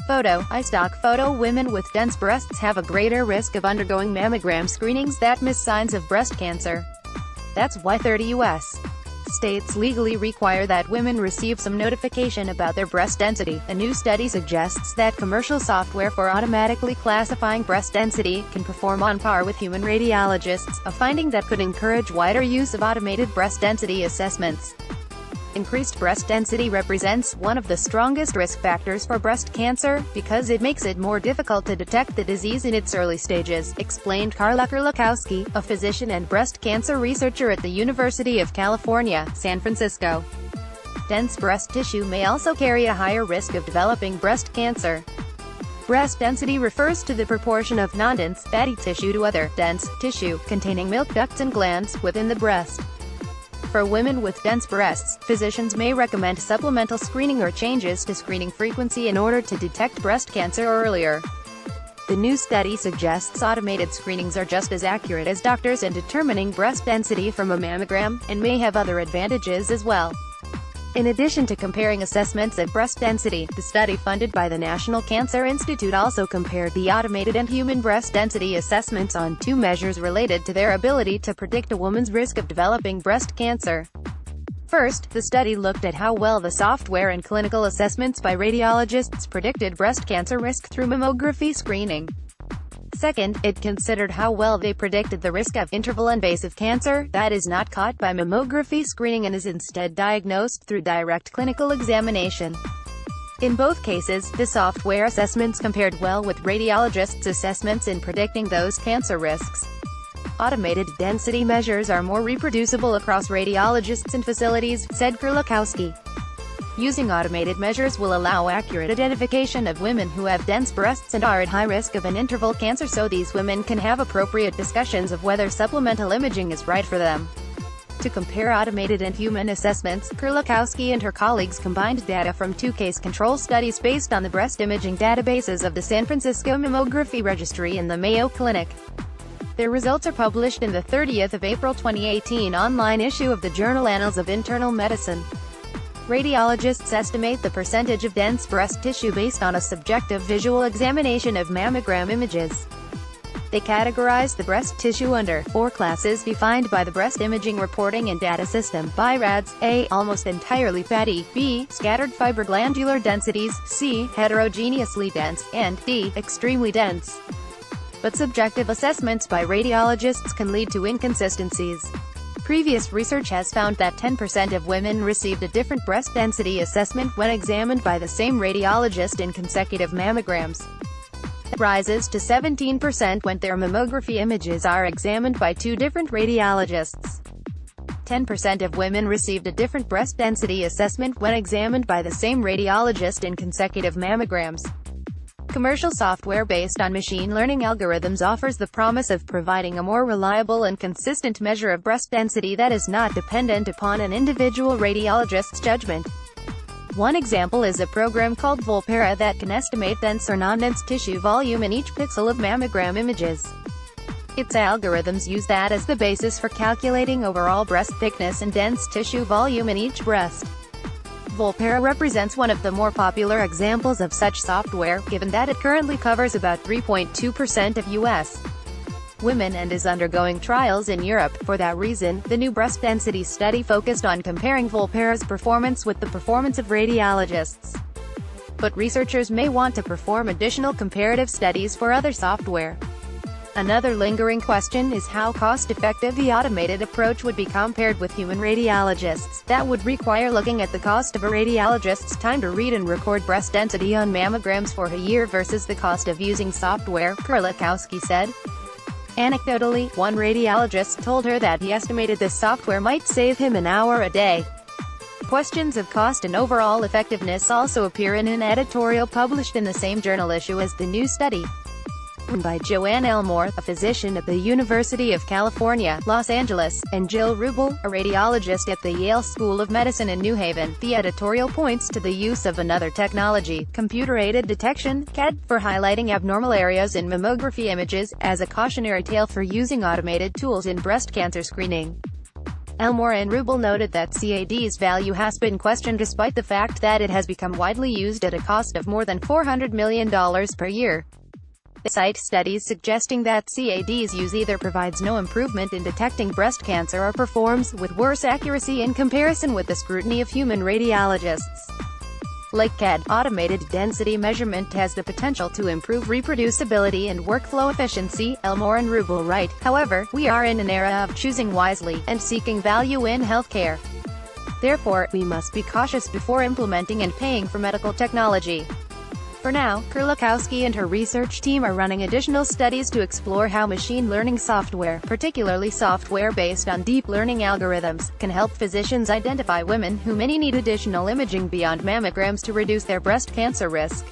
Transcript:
Photo, iStock photo. Women with dense breasts have a greater risk of undergoing mammogram screenings that miss signs of breast cancer. That's why 30 U.S. states legally require that women receive some notification about their breast density. A new study suggests that commercial software for automatically classifying breast density can perform on par with human radiologists, a finding that could encourage wider use of automated breast density assessments. Increased breast density represents one of the strongest risk factors for breast cancer, because it makes it more difficult to detect the disease in its early stages, explained Karla Kurlikowski, a physician and breast cancer researcher at the University of California, San Francisco. Dense breast tissue may also carry a higher risk of developing breast cancer. Breast density refers to the proportion of non-dense, fatty tissue to other, dense, tissue, containing milk ducts and glands, within the breast. For women with dense breasts, physicians may recommend supplemental screening or changes to screening frequency in order to detect breast cancer earlier. The new study suggests automated screenings are just as accurate as doctors in determining breast density from a mammogram, and may have other advantages as well. In addition to comparing assessments of breast density, the study funded by the National Cancer Institute also compared the automated and human breast density assessments on two measures related to their ability to predict a woman's risk of developing breast cancer. First, the study looked at how well the software and clinical assessments by radiologists predicted breast cancer risk through mammography screening. Second, it considered how well they predicted the risk of interval-invasive cancer that is not caught by mammography screening and is instead diagnosed through direct clinical examination. In both cases, the software assessments compared well with radiologists' assessments in predicting those cancer risks. Automated density measures are more reproducible across radiologists and facilities, said Kurlikowski. Using automated measures will allow accurate identification of women who have dense breasts and are at high risk of an interval cancer, so these women can have appropriate discussions of whether supplemental imaging is right for them. To compare automated and human assessments, Kurlikowski and her colleagues combined data from two case control studies based on the breast imaging databases of the San Francisco Mammography Registry and the Mayo Clinic. Their results are published in the 30th of April 2018 online issue of the journal Annals of Internal Medicine. Radiologists estimate the percentage of dense breast tissue based on a subjective visual examination of mammogram images. They categorize the breast tissue under 4 classes defined by the Breast Imaging Reporting and Data System, BI-RADS: A. Almost entirely fatty, B. Scattered fibroglandular densities, C. Heterogeneously dense, and D. Extremely dense. But subjective assessments by radiologists can lead to inconsistencies. Previous research has found that 10% of women received a different breast density assessment when examined by the same radiologist in consecutive mammograms. It rises to 17% when their mammography images are examined by 2 different radiologists. 10% of women received a different breast density assessment when examined by the same radiologist in consecutive mammograms. Commercial software based on machine learning algorithms offers the promise of providing a more reliable and consistent measure of breast density that is not dependent upon an individual radiologist's judgment. One example is a program called Volpara that can estimate dense or non-dense tissue volume in each pixel of mammogram images. Its algorithms use that as the basis for calculating overall breast thickness and dense tissue volume in each breast. Volpara represents one of the more popular examples of such software, given that it currently covers about 3.2% of U.S. women and is undergoing trials in Europe. For that reason, the new breast density study focused on comparing Volpara's performance with the performance of radiologists. But researchers may want to perform additional comparative studies for other software. Another lingering question is how cost-effective the automated approach would be compared with human radiologists. That would require looking at the cost of a radiologist's time to read and record breast density on mammograms for a year versus the cost of using software, Kurlikowski said. Anecdotally, one radiologist told her that he estimated this software might save him an hour a day. Questions of cost and overall effectiveness also appear in an editorial published in the same journal issue as the new study. By Joanne Elmore, a physician at the University of California, Los Angeles, and Jill Rubel, a radiologist at the Yale School of Medicine in New Haven. The editorial points to the use of another technology, computer-aided detection, CAD, for highlighting abnormal areas in mammography images, as a cautionary tale for using automated tools in breast cancer screening. Elmore and Rubel noted that CAD's value has been questioned despite the fact that it has become widely used at a cost of more than $400 million per year. They cite studies suggesting that CAD's use either provides no improvement in detecting breast cancer or performs with worse accuracy in comparison with the scrutiny of human radiologists. Like CAD, automated density measurement has the potential to improve reproducibility and workflow efficiency, Elmore and Rubel write. However, we are in an era of choosing wisely and seeking value in healthcare. Therefore, we must be cautious before implementing and paying for medical technology. For now, Kurlikowski and her research team are running additional studies to explore how machine learning software, particularly software based on deep learning algorithms, can help physicians identify women who may need additional imaging beyond mammograms to reduce their breast cancer risk.